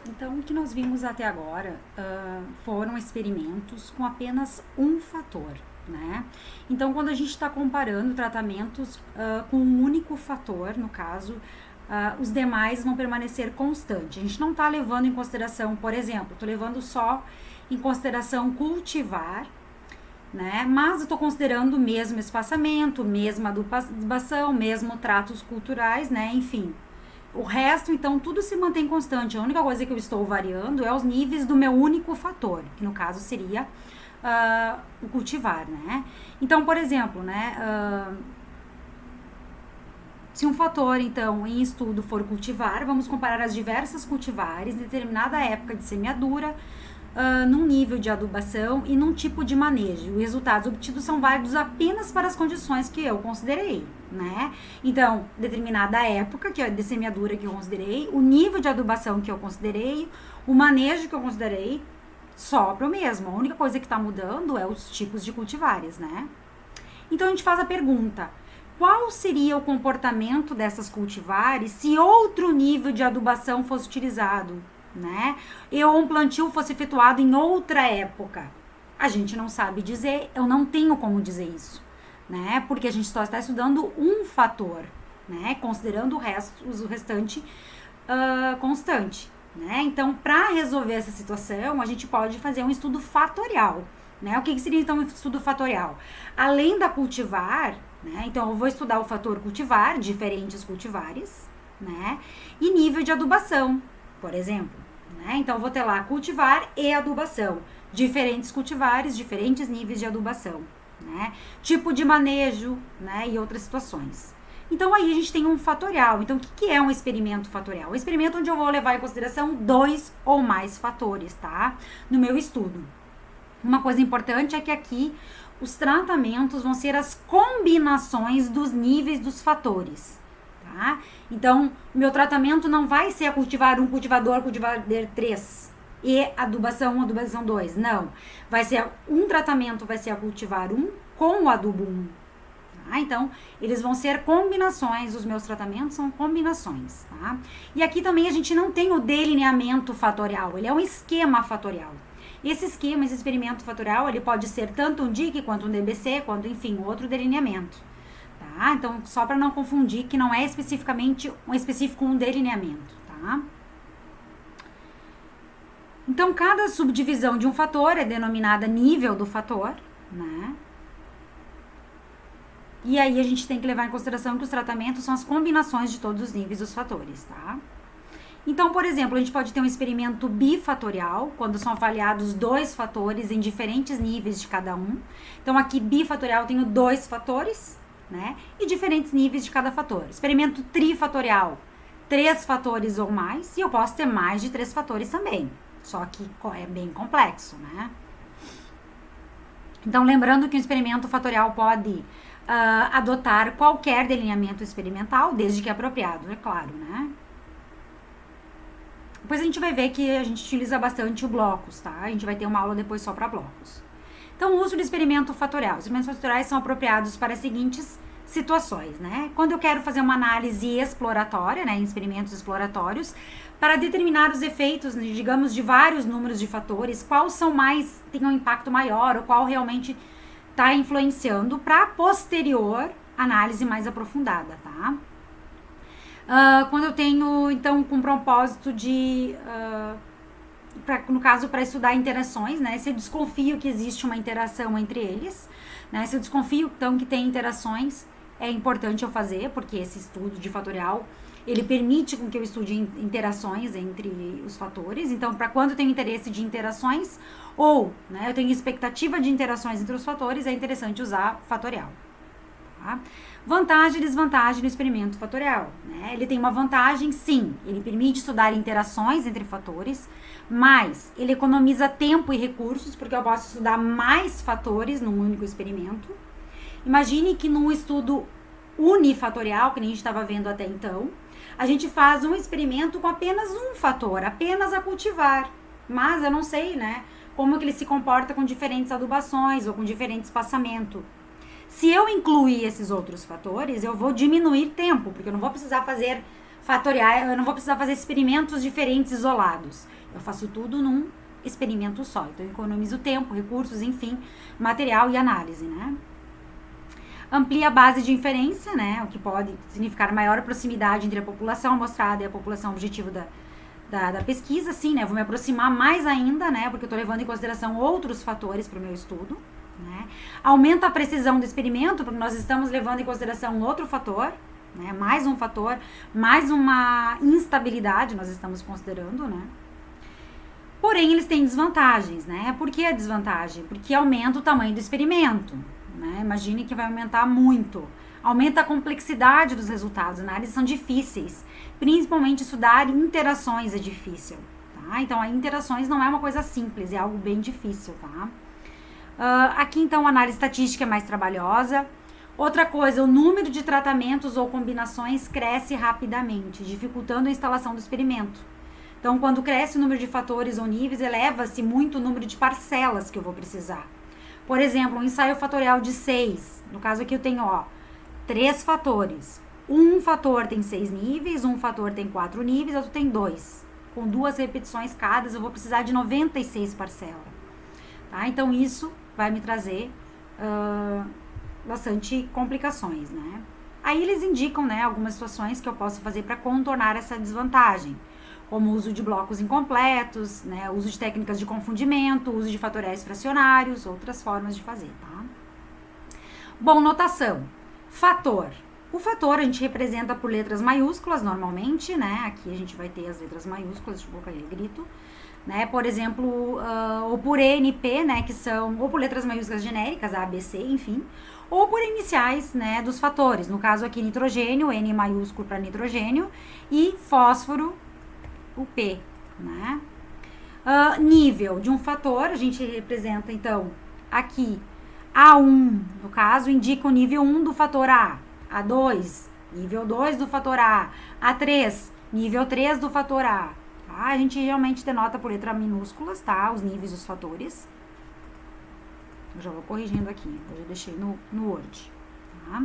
Então, o que nós vimos até agora foram experimentos com apenas um fator, né? Então, quando a gente está comparando tratamentos com um único fator, no caso, os demais vão permanecer constantes. A gente não está levando em consideração, por exemplo, estou levando só em consideração cultivar, né? Mas eu estou considerando o mesmo espaçamento, mesma adubação, mesmo tratos culturais, né? Enfim. O resto, então, tudo se mantém constante. A única coisa que eu estou variando é os níveis do meu único fator, que no caso seria o cultivar, né? Então, por exemplo, né? Se um fator, então, em estudo for cultivar, vamos comparar as diversas cultivares em determinada época de semeadura, num nível de adubação e num tipo de manejo. Os resultados obtidos são válidos apenas para as condições que eu considerei, né? Então, determinada época que é de semeadura que eu considerei, o nível de adubação que eu considerei, o manejo que eu considerei, sobra o mesmo. A única coisa que está mudando é os tipos de cultivares, né? Então, a gente faz a pergunta: qual seria o comportamento dessas cultivares se outro nível de adubação fosse utilizado, né? Ou um plantio fosse efetuado em outra época? A gente não sabe dizer, eu não tenho como dizer isso, né? Porque a gente só está estudando um fator, né? Considerando o restante constante, né? Então, para resolver essa situação, a gente pode fazer um estudo fatorial, né? O que seria então um estudo fatorial? Além da cultivar, né? Então, eu vou estudar o fator cultivar, diferentes cultivares, né? E nível de adubação, por exemplo. Né? Então, eu vou ter lá cultivar e adubação. Diferentes cultivares, diferentes níveis de adubação. Né? Tipo de manejo, né? E outras situações. Então, aí a gente tem um fatorial. Então, o que é um experimento fatorial? Um experimento onde eu vou levar em consideração 2 ou mais fatores, tá? No meu estudo. Uma coisa importante é que aqui os tratamentos vão ser as combinações dos níveis dos fatores. Tá? Então, meu tratamento não vai ser a cultivar 1, cultivador 3 e adubação 1, adubação 2. Não. Vai ser um tratamento, vai ser a cultivar 1 com o adubo 1. Tá? Então, eles vão ser combinações, os meus tratamentos são combinações. Tá? E aqui também a gente não tem o delineamento fatorial, ele é um esquema fatorial. Esse esquema, esse experimento fatorial, ele pode ser tanto um DIC, quanto um DBC, quanto, enfim, outro delineamento. Tá? Então, só para não confundir que não é especificamente um delineamento, tá? Então, cada subdivisão de um fator é denominada nível do fator, né? E aí a gente tem que levar em consideração que os tratamentos são as combinações de todos os níveis dos fatores, tá? Então, por exemplo, a gente pode ter um experimento bifatorial, quando são avaliados 2 fatores em diferentes níveis de cada um. Então, aqui, bifatorial, eu tenho 2 fatores, né? E diferentes níveis de cada fator. Experimento trifatorial, 3 fatores ou mais, e eu posso ter mais de 3 fatores também. Só que é bem complexo, né? Então, lembrando que o experimento fatorial pode adotar qualquer delineamento experimental, desde que apropriado, é claro, né? Depois a gente vai ver que a gente utiliza bastante o blocos, tá? A gente vai ter uma aula depois só para blocos. Então, o uso do experimento fatorial. Os experimentos fatoriais são apropriados para as seguintes situações, né? Quando eu quero fazer uma análise exploratória, né, em experimentos exploratórios, para determinar os efeitos, digamos, de vários números de fatores, quais são mais, tem um impacto maior, ou qual realmente está influenciando, para posterior análise mais aprofundada, tá? Quando eu tenho, então, com propósito de, no caso, para estudar interações, né? Se eu desconfio que existe uma interação entre eles, né? Se eu desconfio, então, que tem interações, é importante eu fazer, porque esse estudo de fatorial, ele permite com que eu estude interações entre os fatores. Então, para quando eu tenho interesse de interações, ou, né, eu tenho expectativa de interações entre os fatores, é interessante usar fatorial. Tá? Vantagem e desvantagem do experimento fatorial, né? Ele tem uma vantagem, sim, ele permite estudar interações entre fatores, mas ele economiza tempo e recursos, porque eu posso estudar mais fatores num único experimento. Imagine que num estudo unifatorial, que nem a gente estava vendo até então, a gente faz um experimento com apenas um fator, apenas a cultivar, mas eu não sei, né, como que ele se comporta com diferentes adubações ou com diferente espaçamento. Se eu incluir esses outros fatores, eu vou diminuir tempo, porque eu não vou precisar fazer fatoriais, eu não vou precisar fazer experimentos diferentes isolados. Eu faço tudo num experimento só. Então, eu economizo tempo, recursos, enfim, material e análise, né? Amplia a base de inferência, né? O que pode significar maior proximidade entre a população amostrada e a população objetivo da pesquisa, sim, né? Eu vou me aproximar mais ainda, né? Porque eu estou levando em consideração outros fatores para o meu estudo, né? Aumenta a precisão do experimento, porque nós estamos levando em consideração outro fator, né? Mais um fator, mais uma instabilidade nós estamos considerando, né? Porém, eles têm desvantagens, né? Por que a desvantagem? Porque aumenta o tamanho do experimento, né? Imagine que vai aumentar muito. Aumenta a complexidade dos resultados, análises são difíceis. Principalmente estudar interações é difícil, tá? Então, a interações não é uma coisa simples, é algo bem difícil, tá? Aqui, então, a análise estatística é mais trabalhosa. Outra coisa, o número de tratamentos ou combinações cresce rapidamente, dificultando a instalação do experimento. Então, quando cresce o número de fatores ou níveis, eleva-se muito o número de parcelas que eu vou precisar. Por exemplo, um ensaio fatorial de 6. No caso aqui eu tenho, 3 fatores. Um fator tem 6 níveis, um fator tem 4 níveis, outro tem 2. Com 2 repetições cada, eu vou precisar de 96 parcelas. Tá? Então, isso vai me trazer bastante complicações, né? Aí eles indicam, né, algumas situações que eu posso fazer para contornar essa desvantagem, como o uso de blocos incompletos, né, uso de técnicas de confundimento, uso de fatoriais fracionários, outras formas de fazer, tá? Bom, notação. Fator. O fator a gente representa por letras maiúsculas normalmente, né? Aqui a gente vai ter as letras maiúsculas, deixa eu colocar aí, grito, né? Por exemplo, ou por NP, né? Que são, ou por letras maiúsculas genéricas, A, B, C, enfim, ou por iniciais, né? Dos fatores. No caso aqui, nitrogênio, N maiúsculo para nitrogênio, e fósforo, o P, né? Nível de um fator, a gente representa, então, aqui, A1, no caso, indica o nível 1 do fator A. A2, nível 2 do fator A. A3, nível 3 do fator A. Tá? A gente realmente denota por letra minúsculas, tá? Os níveis dos fatores. Eu já vou corrigindo aqui, eu já deixei no Word. Tá?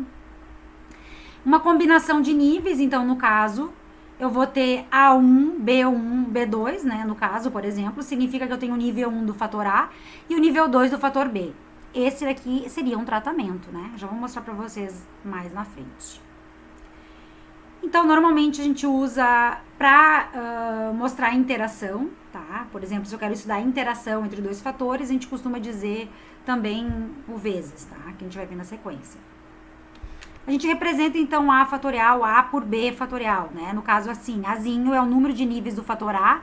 Uma combinação de níveis, então, no caso, eu vou ter A1, B1, B2, né? No caso, por exemplo, significa que eu tenho o nível 1 do fator A e o nível 2 do fator B. Esse daqui seria um tratamento, né? Já vou mostrar para vocês mais na frente. Então, normalmente a gente usa para mostrar a interação, tá? Por exemplo, se eu quero estudar a interação entre dois fatores, a gente costuma dizer também o vezes, tá? Que a gente vai ver na sequência. A gente representa, então, A fatorial, A por B fatorial, né? No caso, assim, Azinho é o número de níveis do fator A,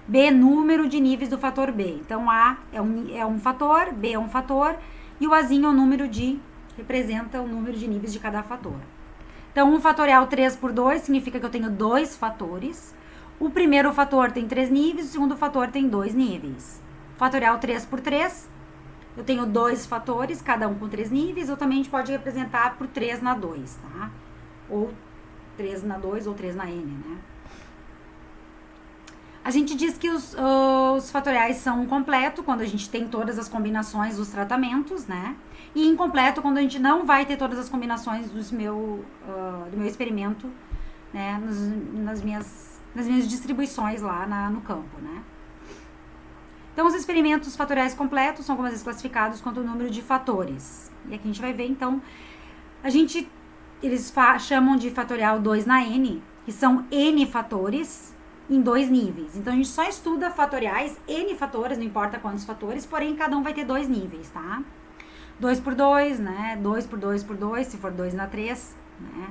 B, número de níveis do fator B. Então, A é um fator, B é um fator, e o Azinho é o número representa o número de níveis de cada fator. Então, 1 fatorial 3 por 2 significa que eu tenho 2 fatores. O primeiro fator tem 3 níveis, o segundo fator tem 2 níveis. Fatorial 3 por 3, eu tenho 2 fatores, cada um com 3 níveis, ou também a gente pode representar por 3 na 2, tá? Ou 3 na 2 ou 3 na N, né? A gente diz que os fatoriais são completo quando a gente tem todas as combinações dos tratamentos, né? E incompleto quando a gente não vai ter todas as combinações do meu experimento, né? Nas minhas distribuições lá no campo, né? Então, os experimentos fatoriais completos são algumas vezes classificados quanto o número de fatores. E aqui a gente vai ver, então, eles chamam de fatorial 2 na N, que são N fatores em 2 níveis. Então, a gente só estuda fatoriais, N fatores, não importa quantos fatores, porém, cada um vai ter 2 níveis, tá? 2 por 2, né? 2 por 2 por 2, se for 2 na 3, né?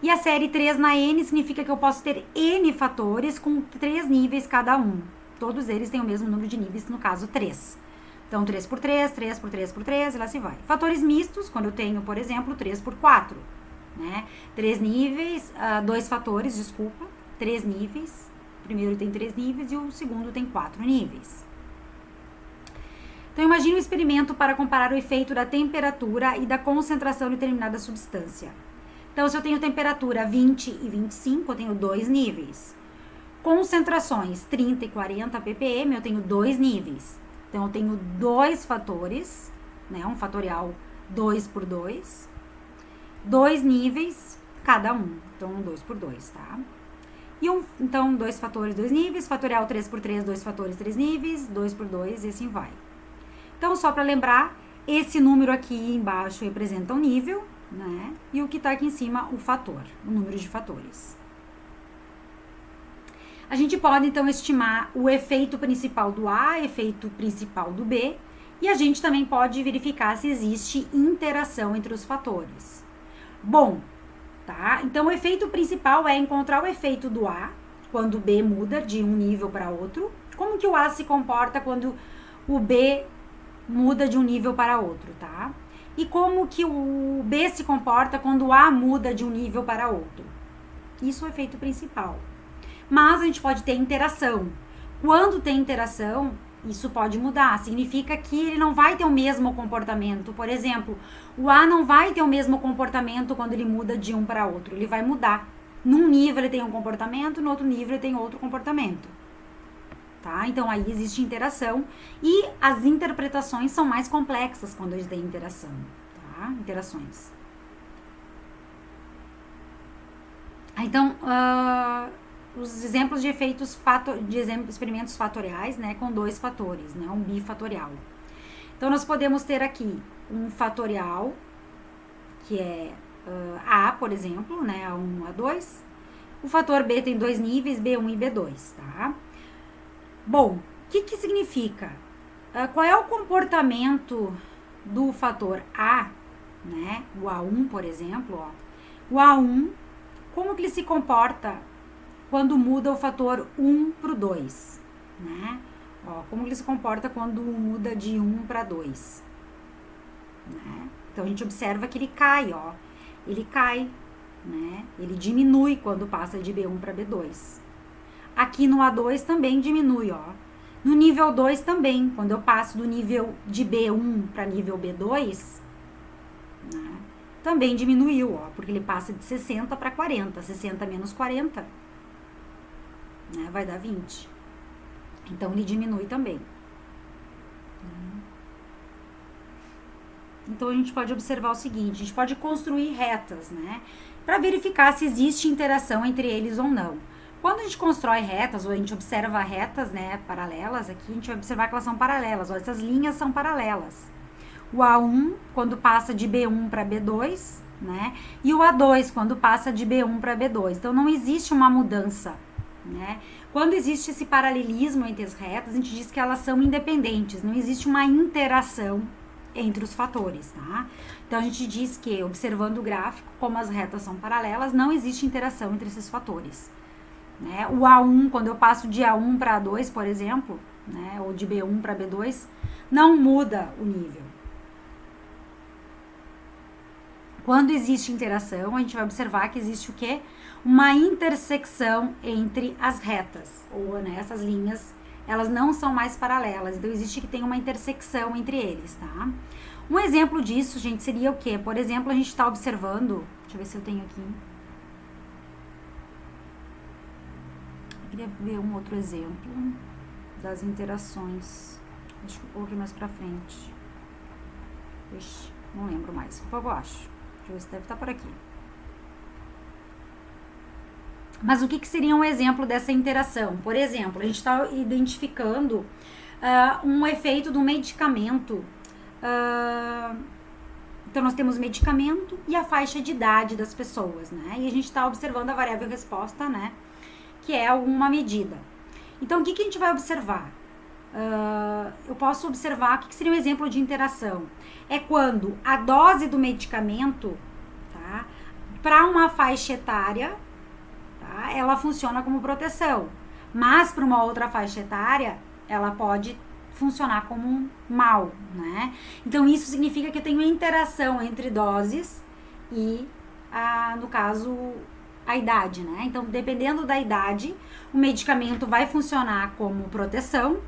E a série 3 na N significa que eu posso ter N fatores com 3 níveis cada um. Todos eles têm o mesmo número de níveis, no caso 3. Então, 3 por 3, 3 por 3 por 3, e lá se vai. Fatores mistos, quando eu tenho, por exemplo, 3 por 4, né? 3 níveis, 2 fatores, desculpa, 3 níveis. O primeiro tem 3 níveis e o segundo tem 4 níveis. Então, imagine um experimento para comparar o efeito da temperatura e da concentração de determinada substância. Então, se eu tenho temperatura 20 e 25, eu tenho 2 níveis. Concentrações 30 e 40 ppm, eu tenho 2 níveis. Então, eu tenho 2 fatores, né? Um fatorial 2 por 2. 2 níveis cada um. Então, 2 por 2, tá? Então, 2 fatores, 2 níveis, fatorial 3 por 3, 2 fatores, 3 níveis, 2 por 2 e assim vai. Então, só para lembrar, esse número aqui embaixo representa o nível, né? E o que está aqui em cima, o fator, o número de fatores. A gente pode, então, estimar o efeito principal do A, efeito principal do B, e a gente também pode verificar se existe interação entre os fatores. Bom, tá? Então, o efeito principal é encontrar o efeito do A, quando o B muda de um nível para outro. Como que o A se comporta quando o B muda de um nível para outro, tá? E como que o B se comporta quando o A muda de um nível para outro. Isso é o efeito principal. Mas a gente pode ter interação. Quando tem interação, isso pode mudar. Significa que ele não vai ter o mesmo comportamento. Por exemplo, o A não vai ter o mesmo comportamento quando ele muda de um para outro. Ele vai mudar. Num nível ele tem um comportamento, no outro nível ele tem outro comportamento. Tá? Então aí existe interação. E as interpretações são mais complexas quando a gente tem interação. Tá? Interações. Então, os exemplos de efeitos experimentos fatoriais, né, com 2 fatores, né, um bifatorial. Então, nós podemos ter aqui um fatorial, que é A, por exemplo, né, A1, A2. O fator B tem 2 níveis, B1 e B2, tá? Bom, o que significa? Qual é o comportamento do fator A, né, o A1, por exemplo, ó. O A1, como que ele se comporta quando muda o fator 1 para o 2, né? Ó, como ele se comporta quando muda de 1 para 2, né? Então, a gente observa que ele cai, ó. Ele cai, né? Ele diminui quando passa de B1 para B2. Aqui no A2 também diminui, ó. No nível 2 também, quando eu passo do nível de B1 para nível B2, né? Também diminuiu, ó, porque ele passa de 60 para 40. 60 menos 40, né, vai dar 20. Então, ele diminui também. Então, a gente pode observar o seguinte, a gente pode construir retas, né, para verificar se existe interação entre eles ou não. Quando a gente constrói retas, ou a gente observa retas, né, paralelas, aqui a gente vai observar que elas são paralelas, ó, essas linhas são paralelas. O A1, quando passa de B1 para B2, né, e o A2, quando passa de B1 para B2. Então, não existe uma mudança, né? Quando existe esse paralelismo entre as retas, a gente diz que elas são independentes, não existe uma interação entre os fatores, tá? Então, a gente diz que, observando o gráfico, como as retas são paralelas, não existe interação entre esses fatores, né? O A1, quando eu passo de A1 para A2, por exemplo, né, ou de B1 para B2, não muda o nível. Quando existe interação, a gente vai observar que existe o quê? Uma intersecção entre as retas, ou, né, essas linhas, elas não são mais paralelas, então existe que tem uma intersecção entre eles, tá? Um exemplo disso, gente, seria o quê? Por exemplo, a gente está observando, deixa eu ver se eu tenho aqui. Eu queria ver um outro exemplo das interações. Acho que eu coloquei mais pra frente. Ixi, não lembro mais. Qual eu acho? Deixa eu ver se deve estar por aqui. Mas o que seria um exemplo dessa interação? Por exemplo, a gente está identificando um efeito do medicamento. Então, nós temos medicamento e a faixa de idade das pessoas, né? E a gente está observando a variável resposta, né? Que é alguma medida. Então, o que a gente vai observar? Eu posso observar o que seria um exemplo de interação. É quando a dose do medicamento, tá, para uma faixa etária, tá, ela funciona como proteção, mas para uma outra faixa etária, ela pode funcionar como um mal, né? Então, isso significa que eu tenho interação entre doses e, no caso, a idade, né? Então, dependendo da idade, o medicamento vai funcionar como proteção,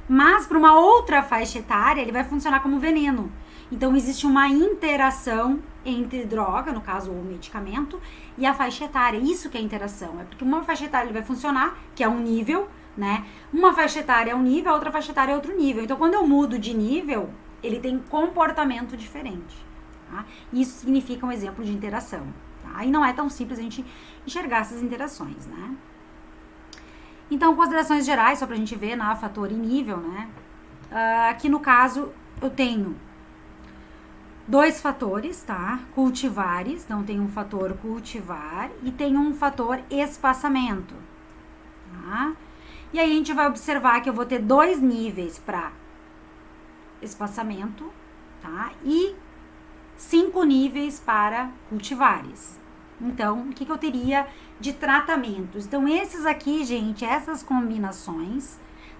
mas para uma outra faixa etária, ele vai funcionar como veneno. Então, existe uma interação entre droga, no caso, o medicamento, e a faixa etária. Isso que é interação. É porque uma faixa etária ele vai funcionar, que é um nível, né? Uma faixa etária é um nível, a outra faixa etária é outro nível. Então, quando eu mudo de nível, ele tem comportamento diferente. Tá? Isso significa um exemplo de interação. Tá? E não é tão simples a gente enxergar essas interações, né? Então, considerações gerais, só pra gente ver, né, fator e nível, né? Aqui no caso, eu tenho dois fatores, tá? Cultivares, então tem um fator cultivar e tem um fator espaçamento, tá? E aí a gente vai observar que eu vou ter dois níveis para espaçamento, tá? E 5 níveis para cultivares. Então, o que eu teria de tratamentos? Então, esses aqui, gente, essas combinações,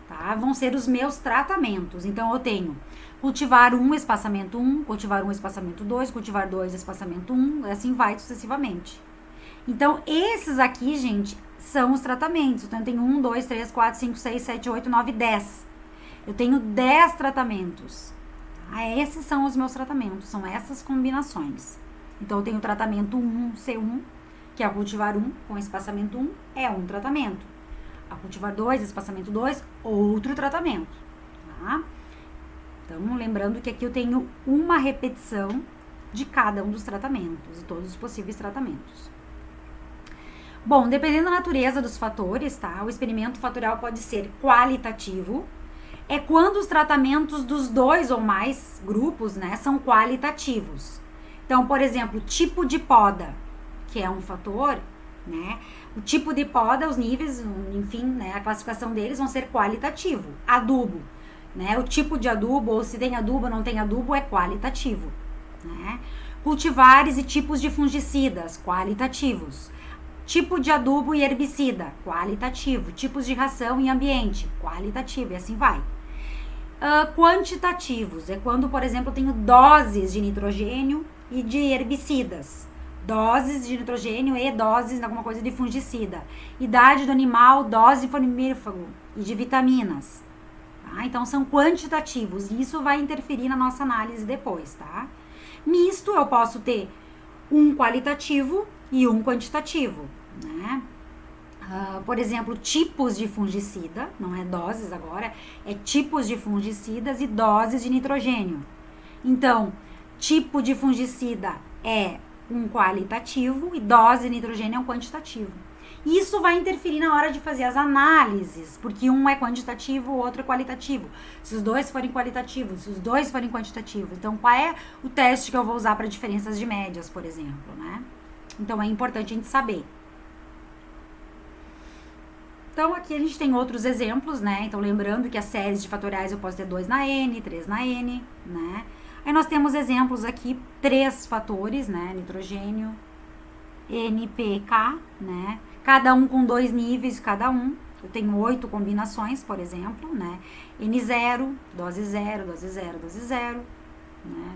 tá? Vão ser os meus tratamentos. Então, eu tenho cultivar 1, espaçamento 1, cultivar 1, espaçamento 2, cultivar 2, espaçamento 1, assim vai sucessivamente. Então, esses aqui, gente, são os tratamentos. Então, eu tenho 1, 2, 3, 4, 5, 6, 7, 8, 9, 10. Eu tenho 10 tratamentos. Esses são os meus tratamentos, são essas combinações. Então, eu tenho o tratamento 1C1, que é a cultivar 1 com espaçamento 1, é um tratamento. A cultivar 2, espaçamento 2, outro tratamento. Tá? Então, lembrando que aqui eu tenho uma repetição de cada um dos tratamentos, de todos os possíveis tratamentos. Bom, dependendo da natureza dos fatores, tá? O experimento fatorial pode ser qualitativo, é quando os tratamentos dos dois ou mais grupos, né, são qualitativos. Então, por exemplo, tipo de poda, que é um fator, né? O tipo de poda, os níveis, enfim, né, a classificação deles vão ser qualitativo. Adubo, né? O tipo de adubo, ou se tem adubo ou não tem adubo, é qualitativo, né? Cultivares e tipos de fungicidas, qualitativos. Tipo de adubo e herbicida, qualitativo. Tipos de ração e ambiente, qualitativo, e assim vai. Quantitativos, é quando, por exemplo, eu tenho doses de nitrogênio e de herbicidas. Doses de nitrogênio e doses de alguma coisa de fungicida. Idade do animal, dose de forminífero e de vitaminas. Tá? Então, são quantitativos e isso vai interferir na nossa análise depois, tá? Misto, eu posso ter um qualitativo e um quantitativo, né? Por exemplo, tipos de fungicida, não é doses agora, é tipos de fungicidas e doses de nitrogênio. Então, tipo de fungicida é um qualitativo e dose de nitrogênio é um quantitativo. Isso vai interferir na hora de fazer as análises, porque um é quantitativo, o outro é qualitativo. Se os dois forem qualitativos, se os dois forem quantitativos. Então, qual é o teste que eu vou usar para diferenças de médias, por exemplo, né? Então, é importante a gente saber. Então, aqui a gente tem outros exemplos, né? Então, lembrando que as séries de fatoriais eu posso ter 2 na N, 3 na N, né? Aí nós temos exemplos aqui, 3 fatores, né? Nitrogênio, N, P, K, né? Cada um com 2 níveis, cada um. Eu tenho 8 combinações, por exemplo, né? N0, dose 0, dose 0, dose 0, né?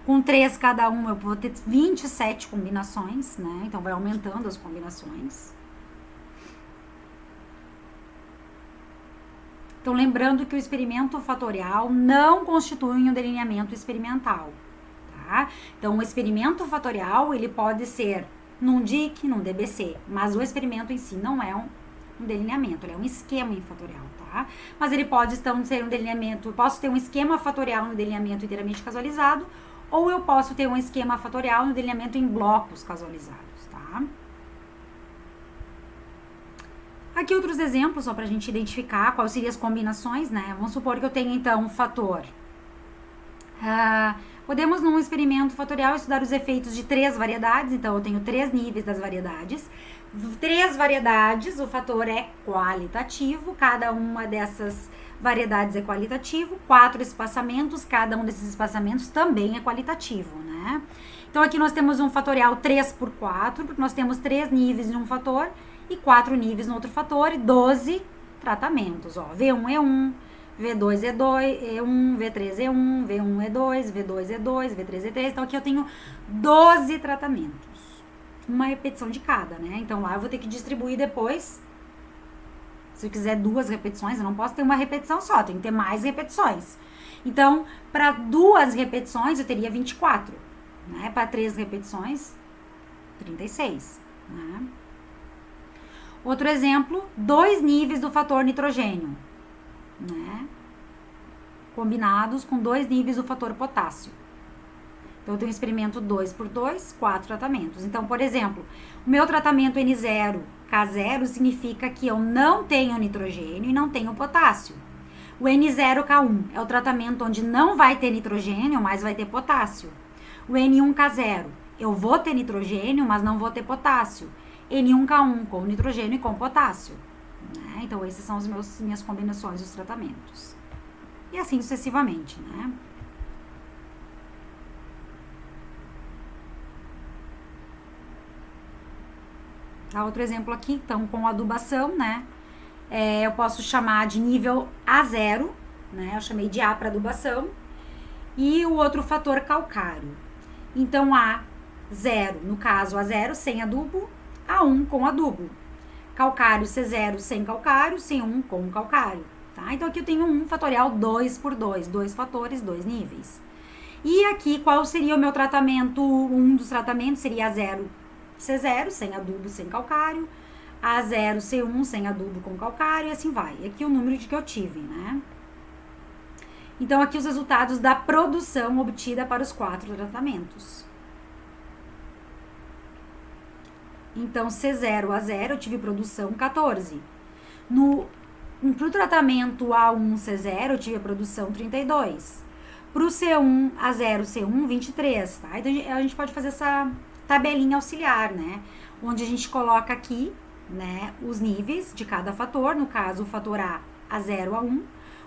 Com 3 cada um, eu vou ter 27 combinações, né? Então, vai aumentando as combinações. Então, lembrando que o experimento fatorial não constitui um delineamento experimental, tá? Então, o experimento fatorial, ele pode ser num DIC, num DBC, mas o experimento em si não é um delineamento, ele é um esquema em fatorial, tá? Mas ele pode então ser um delineamento, eu posso ter um esquema fatorial no delineamento inteiramente casualizado, ou eu posso ter um esquema fatorial no delineamento em blocos casualizados, tá? Aqui outros exemplos, só para a gente identificar quais seriam as combinações, né? Vamos supor que eu tenha, então, um fator. Podemos, num experimento fatorial, estudar os efeitos de 3 variedades. Então, eu tenho 3 níveis das variedades. 3 variedades, o fator é qualitativo. Cada uma dessas variedades é qualitativo. 4 espaçamentos, cada um desses espaçamentos também é qualitativo, né? Então, aqui nós temos um fatorial 3 por 4, porque nós temos 3 níveis de um fator e 4 níveis no outro fator e 12 tratamentos, ó. V1 é 1, V2 é 2, E1, V3 é 1, V1 é 2, V2 é 2, V3 é 3. Então, aqui eu tenho 12 tratamentos. Uma repetição de cada, né? Então, lá eu vou ter que distribuir depois. Se eu quiser 2 repetições, eu não posso ter uma repetição só, tem que ter mais repetições. Então, para 2 repetições, eu teria 24, né? Para 3 repetições, 36, né? Outro exemplo, 2 níveis do fator nitrogênio, né? Combinados com 2 níveis do fator potássio. Então, eu tenho um experimento 2 por 2, 4 tratamentos. Então, por exemplo, o meu tratamento N0, K0 significa que eu não tenho nitrogênio e não tenho potássio. O N0K1 é o tratamento onde não vai ter nitrogênio, mas vai ter potássio. O N1K0, eu vou ter nitrogênio, mas não vou ter potássio. N1K1 com nitrogênio e com potássio. Né? Então, esses são as minhas combinações dos tratamentos. E assim sucessivamente, né? Outro exemplo aqui, então, com adubação, né? Eu posso chamar de nível A0, né? Eu chamei de A para adubação. E o outro fator calcário. Então, A0, no caso, A0 sem adubo, A1 com adubo. Calcário C0 sem calcário, C1 com calcário. Tá? Então, aqui eu tenho 1 fatorial 2 por 2, 2 fatores, 2 níveis. E aqui, qual seria o meu tratamento? Um dos tratamentos seria A0 C0, sem adubo, sem calcário. A0 C1, sem adubo, com calcário, e assim vai. E aqui o número de que eu tive, né? Então, aqui os resultados da produção obtida para os 4 tratamentos. Então, C0 a 0, eu tive produção 14. Pro tratamento A1 C0, eu tive a produção 32. Pro C1 a 0 C1, 23, tá? Então, a gente pode fazer essa tabelinha auxiliar, né? Onde a gente coloca aqui, né, os níveis de cada fator, no caso, o fator A0 a 1,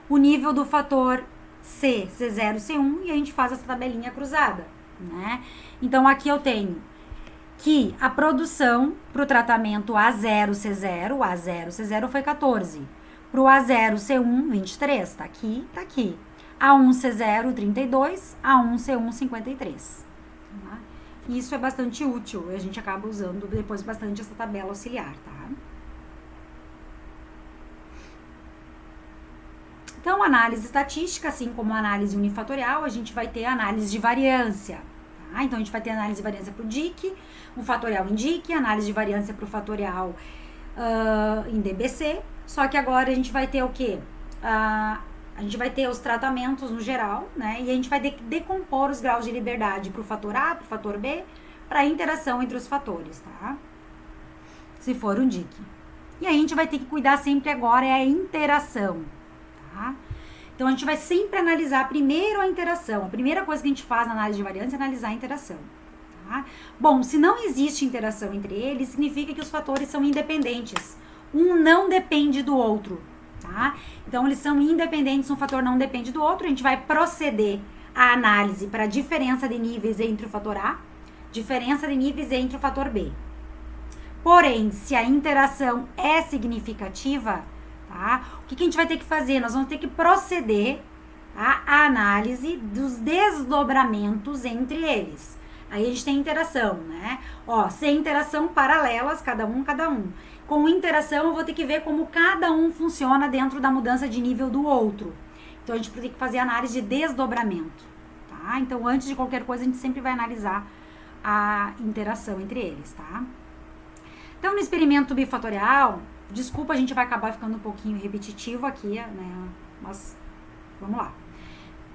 o nível do fator C0, C1, e a gente faz essa tabelinha cruzada, né? Então, aqui eu tenho que a produção para o tratamento A0, C0, o A0, C0 foi 14. Para o A0, C1, 23, tá aqui, tá aqui. A1, C0, 32, A1, C1, 53. Tá? Isso é bastante útil, a gente acaba usando depois bastante essa tabela auxiliar, tá? Então, análise estatística, assim como análise unifatorial, a gente vai ter análise de variância. Tá? Então, a gente vai ter análise de variância para o DIC, um fatorial em DIC, análise de variância para o fatorial em DBC. Só que agora a gente vai ter o quê? A gente vai ter os tratamentos no geral, né? E a gente vai decompor os graus de liberdade para o fator A, para o fator B, para a interação entre os fatores, tá? Se for um DIC. E aí a gente vai ter que cuidar sempre agora é a interação, tá? Então, a gente vai sempre analisar primeiro a interação. A primeira coisa que a gente faz na análise de variância é analisar a interação. Tá? Bom, se não existe interação entre eles, significa que os fatores são independentes. Um não depende do outro. Tá? Então, eles são independentes, um fator não depende do outro. A gente vai proceder à análise para a diferença de níveis entre o fator A, diferença de níveis entre o fator B. Porém, se a interação é significativa, tá? O que a gente vai ter que fazer? Nós vamos ter que proceder à análise dos desdobramentos entre eles. Aí a gente tem interação, né? Sem interação, paralelas, cada um. Com interação, eu vou ter que ver como cada um funciona dentro da mudança de nível do outro. Então, a gente vai ter que fazer análise de desdobramento, tá? Então, antes de qualquer coisa, a gente sempre vai analisar a interação entre eles, tá? Então, no experimento bifatorial, desculpa, a gente vai acabar ficando um pouquinho repetitivo aqui, né? Mas, vamos lá.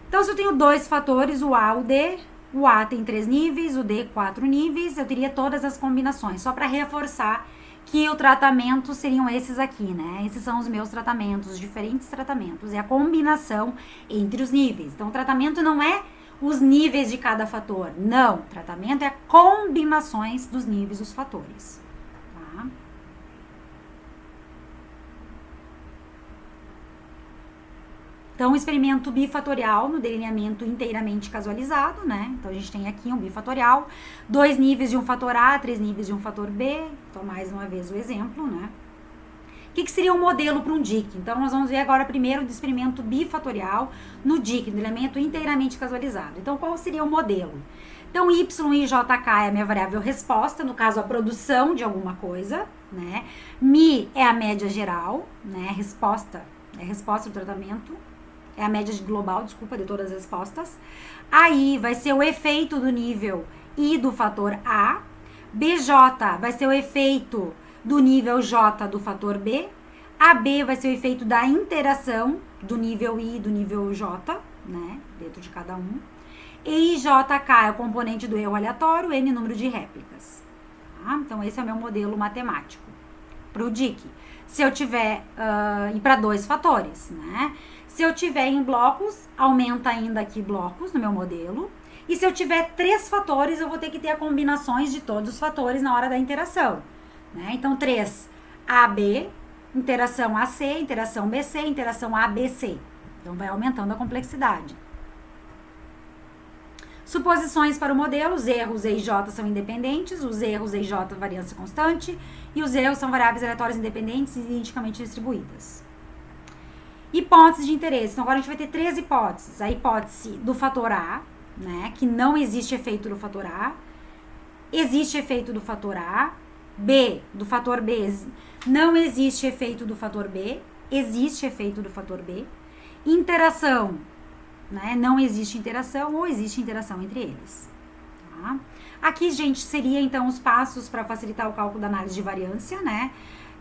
Então, se eu tenho 2 fatores, o A e o D, o A tem 3 níveis, o D 4 níveis, eu teria todas as combinações, só para reforçar que o tratamento seriam esses aqui, né? Esses são os meus tratamentos, os diferentes tratamentos, é a combinação entre os níveis. Então, o tratamento não é os níveis de cada fator, não. O tratamento é combinações dos níveis dos fatores. Então, o experimento bifatorial no delineamento inteiramente casualizado, né? Então, a gente tem aqui um bifatorial, 2 níveis de um fator A, 3 níveis de um fator B. Então, mais uma vez o exemplo, né? O que seria um modelo para um DIC? Então, nós vamos ver agora primeiro o experimento bifatorial no DIC, no delineamento inteiramente casualizado. Então, qual seria o modelo? Então, Y e JK é a minha variável resposta, no caso, a produção de alguma coisa, né? Mi é a média geral, né? Resposta, é a resposta do tratamento. É a média global, desculpa, de todas as respostas. Aí vai ser o efeito do nível I do fator A. BJ vai ser o efeito do nível J do fator B. AB vai ser o efeito da interação do nível I e do nível J, né? Dentro de cada um. E JK é o componente do erro aleatório, N número de réplicas. Tá? Então, esse é o meu modelo matemático para o DIC. Se eu tiver, e para 2 fatores, né? Se eu tiver em blocos, aumenta ainda aqui blocos no meu modelo. E se eu tiver 3 fatores, eu vou ter que ter combinações de todos os fatores na hora da interação. Né? Então, 3, AB, interação AC, interação BC, interação ABC. Então, vai aumentando a complexidade. Suposições para o modelo, os erros E e J são independentes, os erros E e J variância constante, e os erros são variáveis aleatórias independentes e identicamente distribuídas. Hipóteses de interesse. Então, agora a gente vai ter 3 hipóteses. A hipótese do fator A, né, que não existe efeito do fator A. Existe efeito do fator A. B, do fator B, não existe efeito do fator B. Existe efeito do fator B. Interação, né, não existe interação ou existe interação entre eles. Tá? Aqui, gente, seria então os passos para facilitar o cálculo da análise de variância, né?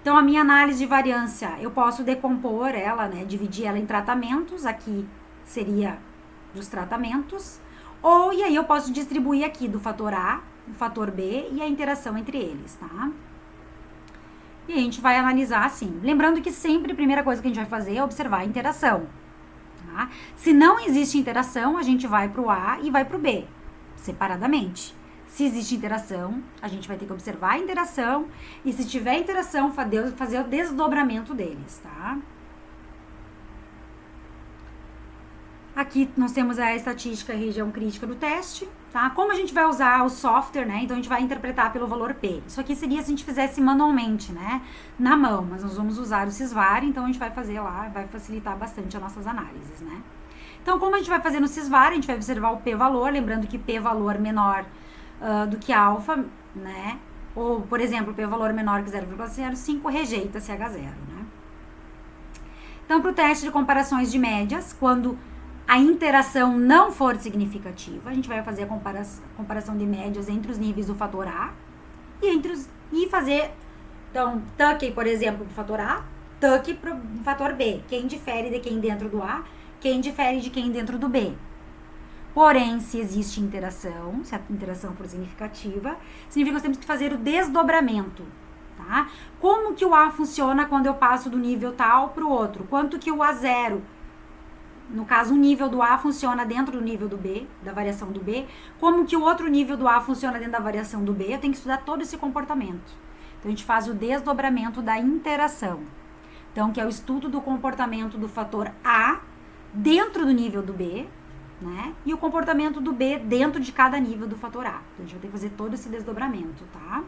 Então, a minha análise de variância, eu posso decompor ela, né, dividir ela em tratamentos, aqui seria dos tratamentos, e aí eu posso distribuir aqui do fator A, do fator B e a interação entre eles, tá? E a gente vai analisar assim, lembrando que sempre a primeira coisa que a gente vai fazer é observar a interação, tá? Se não existe interação, a gente vai para o A e vai para o B, separadamente. Se existe interação, a gente vai ter que observar a interação e se tiver interação, fazer o desdobramento deles, tá? Aqui nós temos a estatística e região crítica do teste, tá? Como a gente vai usar o software, né? Então a gente vai interpretar pelo valor P. Isso aqui seria se a gente fizesse manualmente, né? Na mão, mas nós vamos usar o Sysvar, então a gente vai fazer lá, vai facilitar bastante as nossas análises, né? Então, como a gente vai fazer no Sysvar, a gente vai observar o P-valor, lembrando que P-valor menor do que alfa, né? Ou, por exemplo, P-valor menor que 0,05, rejeita CH0, né? Então, para o teste de comparações de médias, quando a interação não for significativa, a gente vai fazer a comparação de médias entre os níveis do fator A e fazer, então, Tukey, por exemplo, para o fator A, Tukey para o fator B. Quem difere de quem dentro do A, quem difere de quem dentro do B. Porém, se existe interação, se a interação for significativa, significa que nós temos que fazer o desdobramento, tá? Como que o A funciona quando eu passo do nível tal para o outro? Quanto que o A0, no caso, o nível do A funciona dentro do nível do B, da variação do B. Como que o outro nível do A funciona dentro da variação do B? Eu tenho que estudar todo esse comportamento. Então, a gente faz o desdobramento da interação. Então, que é o estudo do comportamento do fator A dentro do nível do B, né? E o comportamento do B dentro de cada nível do fator A. Então, a gente vai ter que fazer todo esse desdobramento, tá?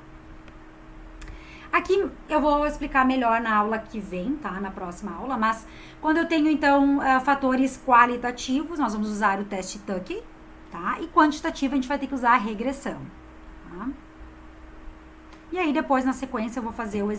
Aqui eu vou explicar melhor na aula que vem, tá? Na próxima aula, mas quando eu tenho, então, fatores qualitativos, nós vamos usar o teste Tukey, tá? E quantitativo, a gente vai ter que usar a regressão, tá? E aí, depois, na sequência, eu vou fazer o exemplo